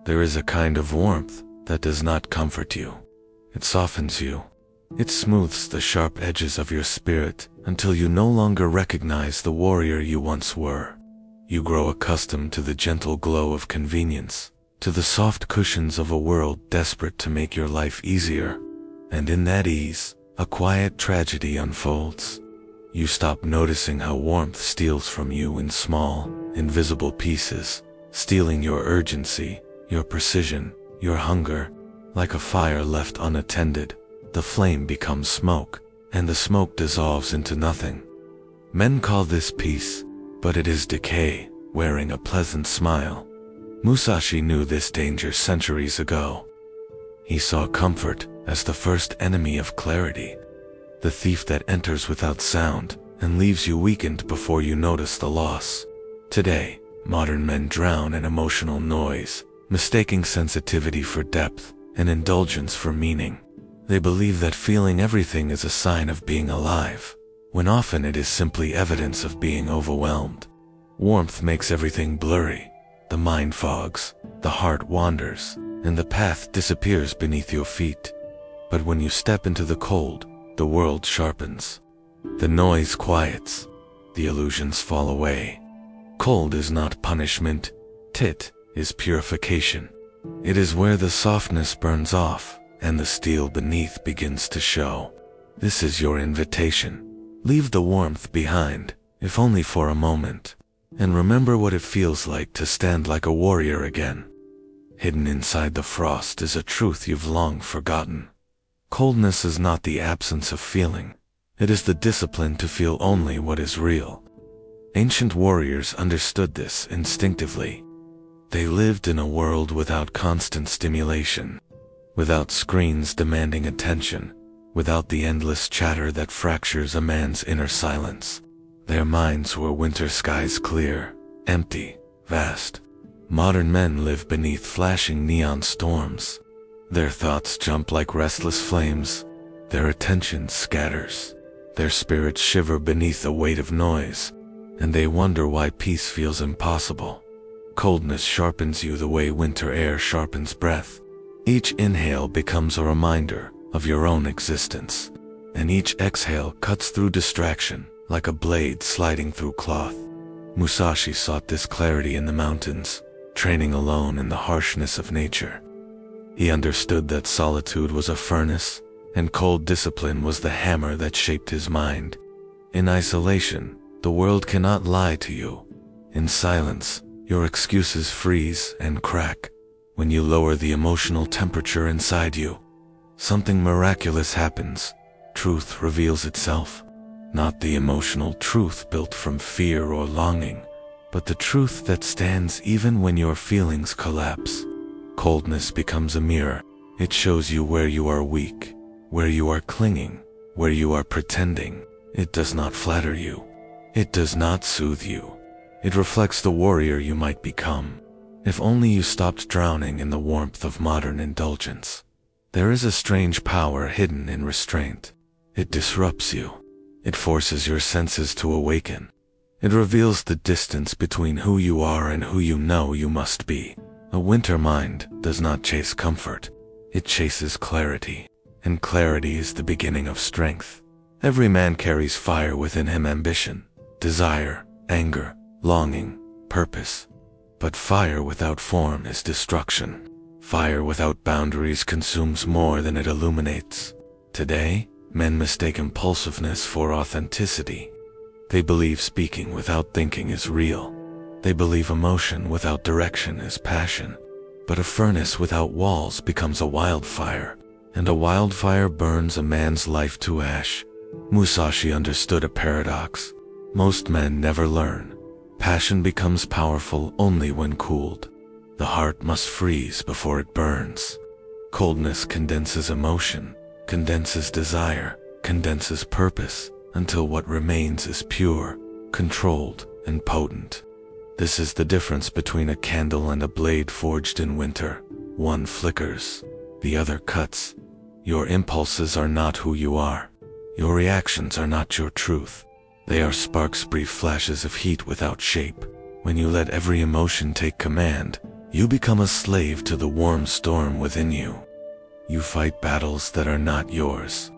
There is a kind of warmth that does not comfort you. It softens you. It smooths the sharp edges of your spirit until you no longer recognize the warrior you once were. You grow accustomed to the gentle glow of convenience, to the soft cushions of a world desperate to make your life easier. And in that ease, a quiet tragedy unfolds. You stop noticing how warmth steals from you in small, invisible pieces, stealing your urgency, your precision, your hunger. Like a fire left unattended, the flame becomes smoke, and the smoke dissolves into nothing. Men call this peace, but it is decay, wearing a pleasant smile. Musashi knew this danger centuries ago. He saw comfort as the first enemy of clarity, the thief that enters without sound and leaves you weakened before you notice the loss. Today, modern men drown in emotional noise, mistaking sensitivity for depth and indulgence for meaning. They believe that feeling everything is a sign of being alive, when often it is simply evidence of being overwhelmed. Warmth makes everything blurry. The mind fogs, the heart wanders, and the path disappears beneath your feet. But when you step into the cold, the world sharpens. The noise quiets. The illusions fall away. Cold is not punishment. It is purification. It is where the softness burns off and the steel beneath begins to show. This is your invitation. Leave the warmth behind, if only for a moment, and remember what it feels like to stand like a warrior again. Hidden inside the frost is a truth you've long forgotten. Coldness is not the absence of feeling. It is the discipline to feel only what is real. Ancient warriors understood this instinctively. They lived in a world without constant stimulation, without screens demanding attention, without the endless chatter that fractures a man's inner silence. Their minds were winter skies clear, empty, vast. Modern men live beneath flashing neon storms. Their thoughts jump like restless flames. Their attention scatters. Their spirits shiver beneath the weight of noise, and they wonder why peace feels impossible. Coldness sharpens you the way winter air sharpens breath. Each inhale becomes a reminder of your own existence, and each exhale cuts through distraction like a blade sliding through cloth. Musashi sought this clarity in the mountains, training alone in the harshness of nature. He understood that solitude was a furnace, and cold discipline was the hammer that shaped his mind. In isolation, the world cannot lie to you. In silence, your excuses freeze and crack. When you lower the emotional temperature inside you, something miraculous happens. Truth reveals itself. Not the emotional truth built from fear or longing, but the truth that stands even when your feelings collapse. Coldness becomes a mirror. It shows you where you are weak, where you are clinging, where you are pretending. It does not flatter you. It does not soothe you. It reflects the warrior you might become. If only you stopped drowning in the warmth of modern indulgence. There is a strange power hidden in restraint. It disrupts you. It forces your senses to awaken. It reveals the distance between who you are and who you know you must be. A winter mind does not chase comfort. It chases clarity. And clarity is the beginning of strength. Every man carries fire within him: ambition, desire, anger, longing, purpose. But fire without form is destruction. Fire without boundaries consumes more than it illuminates. Today, men mistake impulsiveness for authenticity. They believe speaking without thinking is real. They believe emotion without direction is passion. But a furnace without walls becomes a wildfire, and a wildfire burns a man's life to ash. Musashi understood a paradox. Most men never learn. Passion becomes powerful only when cooled. The heart must freeze before it burns. Coldness condenses emotion, condenses desire, condenses purpose, until what remains is pure, controlled, and potent. This is the difference between a candle and a blade forged in winter. One flickers, the other cuts. Your impulses are not who you are. Your reactions are not your truth. They are sparks, brief flashes of heat without shape. When you let every emotion take command, You become a slave to the warm storm within you. You fight battles that are not yours.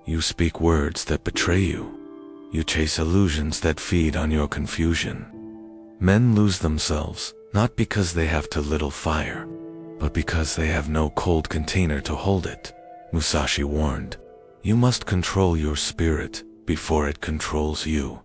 You speak words that betray you. You chase illusions that feed on your confusion. Men lose themselves, not because they have too little fire, but because they have no cold container to hold it. Musashi warned, you must control your spirit before it controls you.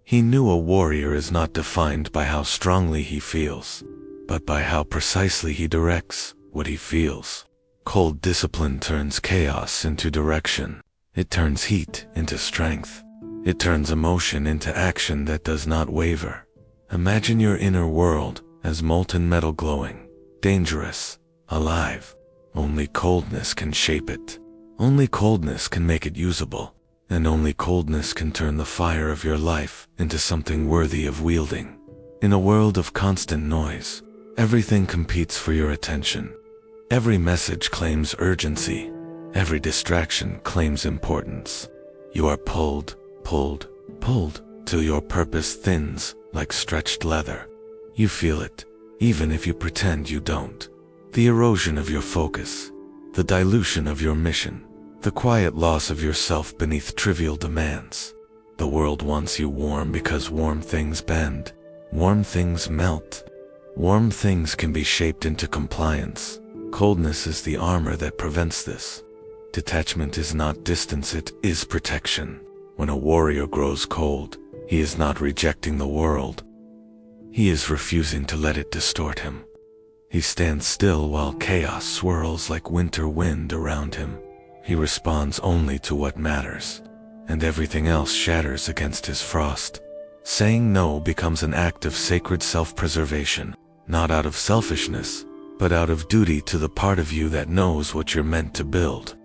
He knew a warrior is not defined by how strongly he feels, but by how precisely he directs what he feels. Cold discipline turns chaos into direction. It turns heat into strength. It turns emotion into action that does not waver. Imagine your inner world as molten metal glowing, dangerous, alive. Only coldness can shape it. Only coldness can make it usable. And only coldness can turn the fire of your life into something worthy of wielding. In a world of constant noise, everything competes for your attention. Every message claims urgency. Every distraction claims importance. You are pulled, till your purpose thins like stretched leather. You feel it, even if you pretend you don't. The erosion of your focus, the dilution of your mission, the quiet loss of yourself beneath trivial demands. The world wants you warm because warm things bend. Warm things melt. Warm things can be shaped into compliance. Coldness is the armor that prevents this. Detachment is not distance, it is protection. When a warrior grows cold, he is not rejecting the world. He is refusing to let it distort him. He stands still while chaos swirls like winter wind around him. He responds only to what matters, and everything else shatters against his frost. Saying no becomes an act of sacred self-preservation, not out of selfishness, but out of duty to the part of you that knows what you're meant to build.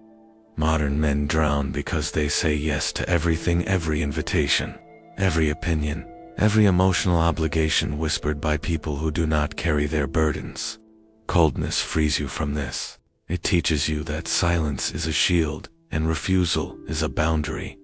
Modern men drown because they say yes to everything, every invitation, every opinion, every emotional obligation whispered by people who do not carry their burdens. Coldness frees you from this. It teaches you that silence is a shield and refusal is a boundary.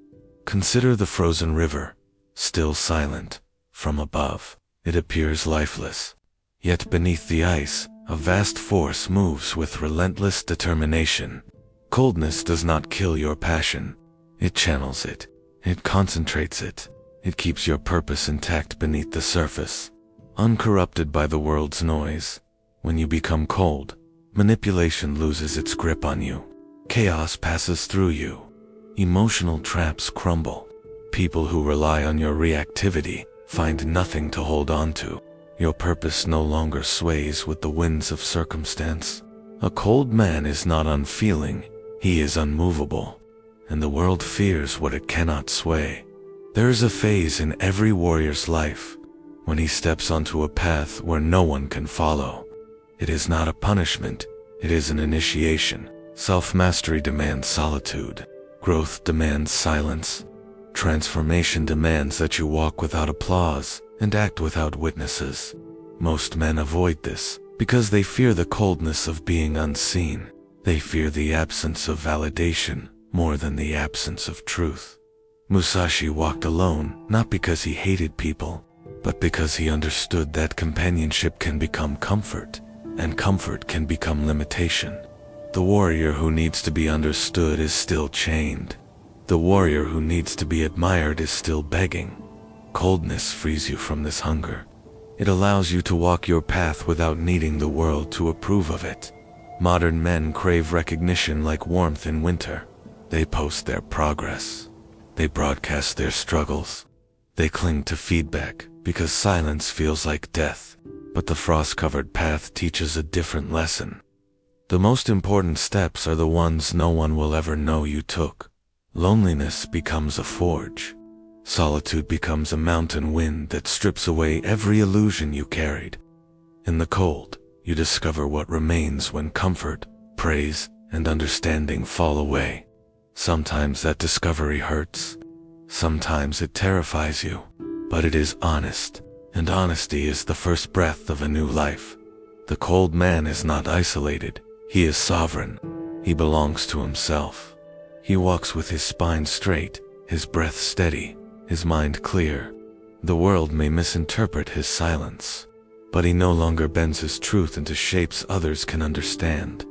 Consider the frozen river, still silent. From above, it appears lifeless. Yet beneath the ice, a vast force moves with relentless determination. Coldness does not kill your passion. It channels it. It concentrates it. It keeps your purpose intact beneath the surface, uncorrupted by the world's noise. When you become cold, manipulation loses its grip on you. Chaos passes through you. Emotional traps crumble. People who rely on your reactivity find nothing to hold on to. Your purpose no longer sways with the winds of circumstance. A cold man is not unfeeling, he is unmovable, and the world fears what it cannot sway. There is a phase in every warrior's life when he steps onto a path where no one can follow. It is not a punishment, it is an initiation. Self-mastery demands solitude. Growth demands silence. Transformation demands that you walk without applause and act without witnesses. Most men avoid this because they fear the coldness of being unseen. They fear the absence of validation more than the absence of truth. Musashi walked alone, not because he hated people, but because he understood that companionship can become comfort, and comfort can become limitation. The warrior who needs to be understood is still chained. The warrior who needs to be admired is still begging. Coldness frees you from this hunger. It allows you to walk your path without needing the world to approve of it. Modern men crave recognition like warmth in winter. They post their progress. They broadcast their struggles. They cling to feedback because silence feels like death. But the frost-covered path teaches a different lesson. The most important steps are the ones no one will ever know you took. Loneliness becomes a forge. Solitude becomes a mountain wind that strips away every illusion you carried. In the cold, you discover what remains when comfort, praise, and understanding fall away. Sometimes that discovery hurts. Sometimes it terrifies you. But it is honest, and honesty is the first breath of a new life. The cold man is not isolated. He is sovereign. He belongs to himself. He walks with his spine straight, his breath steady, his mind clear. The world may misinterpret his silence. but he no longer bends his truth into shapes others can understand.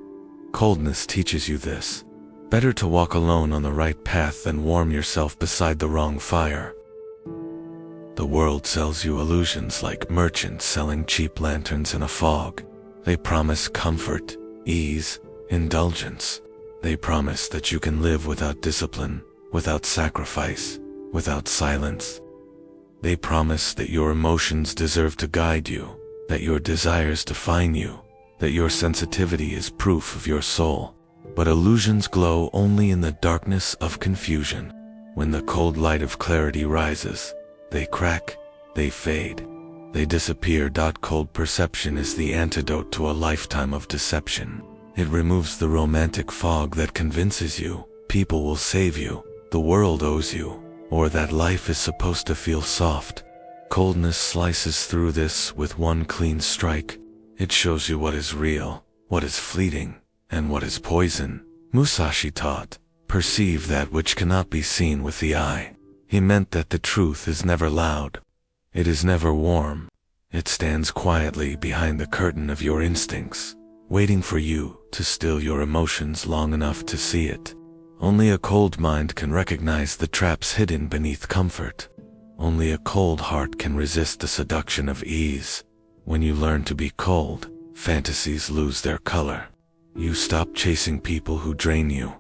Coldness teaches you this. Better to walk alone on the right path than warm yourself beside the wrong fire. The world sells you illusions like merchants selling cheap lanterns in a fog. They promise comfort, ease, indulgence. They promise that you can live without discipline, without sacrifice, without silence. They promise that your emotions deserve to guide you, that your desires define you, that your sensitivity is proof of your soul. But illusions glow only in the darkness of confusion. When the cold light of clarity rises, they crack, they fade, they disappear. Cold perception is the antidote to a lifetime of deception. It removes the romantic fog that convinces you people will save you, the world owes you, or that life is supposed to feel soft. Coldness slices through this with one clean strike. It shows you what is real, what is fleeting, and what is poison. Musashi taught, perceive that which cannot be seen with the eye. He meant that the truth is never loud. It is never warm. It stands quietly behind the curtain of your instincts, waiting for you to still your emotions long enough to see it. Only a cold mind can recognize the traps hidden beneath comfort. Only a cold heart can resist the seduction of ease. When you learn to be cold, fantasies lose their color. You stop chasing people who drain you.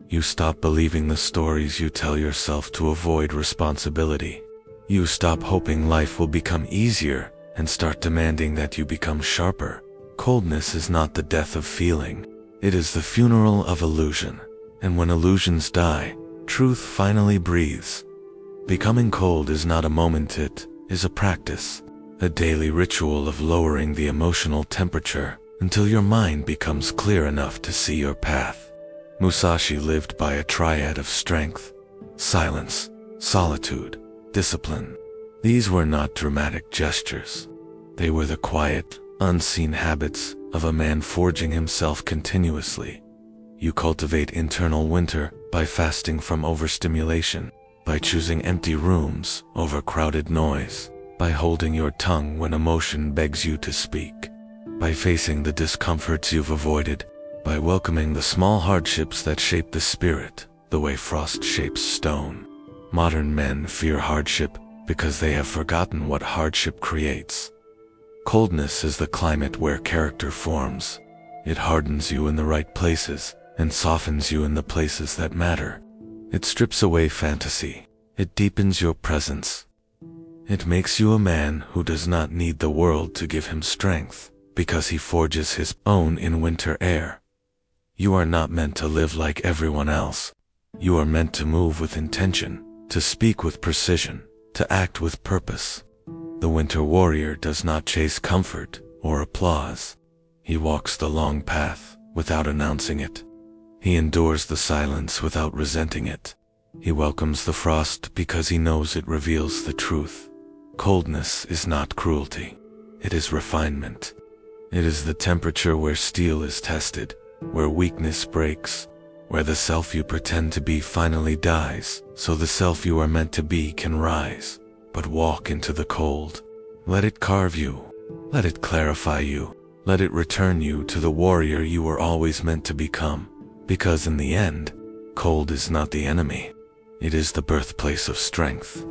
You stop believing the stories you tell yourself to avoid responsibility. You stop hoping life will become easier and start demanding that you become sharper. Coldness is not the death of feeling. It is the funeral of illusion. And when illusions die, truth finally breathes. Becoming cold is not a moment, it is a practice, a daily ritual of lowering the emotional temperature until your mind becomes clear enough to see your path. Musashi lived by a triad of strength, silence, solitude, discipline. These were not dramatic gestures. They were the quiet, unseen habits of a man forging himself continuously. You cultivate internal winter by fasting from overstimulation, by choosing empty rooms over crowded noise, by holding your tongue when emotion begs you to speak, by facing the discomforts you've avoided, by welcoming the small hardships that shape the spirit, the way frost shapes stone. Modern men fear hardship because they have forgotten what hardship creates. Coldness is the climate where character forms. It hardens you in the right places and softens you in the places that matter. It strips away fantasy. It deepens your presence. It makes you a man who does not need the world to give him strength, because he forges his own in winter air. You are not meant to live like everyone else. You are meant to move with intention, to speak with precision, to act with purpose. The winter warrior does not chase comfort or applause. He walks the long path without announcing it. He endures the silence without resenting it. He welcomes the frost because he knows it reveals the truth. Coldness is not cruelty. It is refinement. It is the temperature where steel is tested, where weakness breaks, where the self you pretend to be finally dies, so the self you are meant to be can rise. But walk into the cold. Let it carve you. Let it clarify you. Let it return you to the warrior you were always meant to become. Because in the end, cold is not the enemy. It is the birthplace of strength.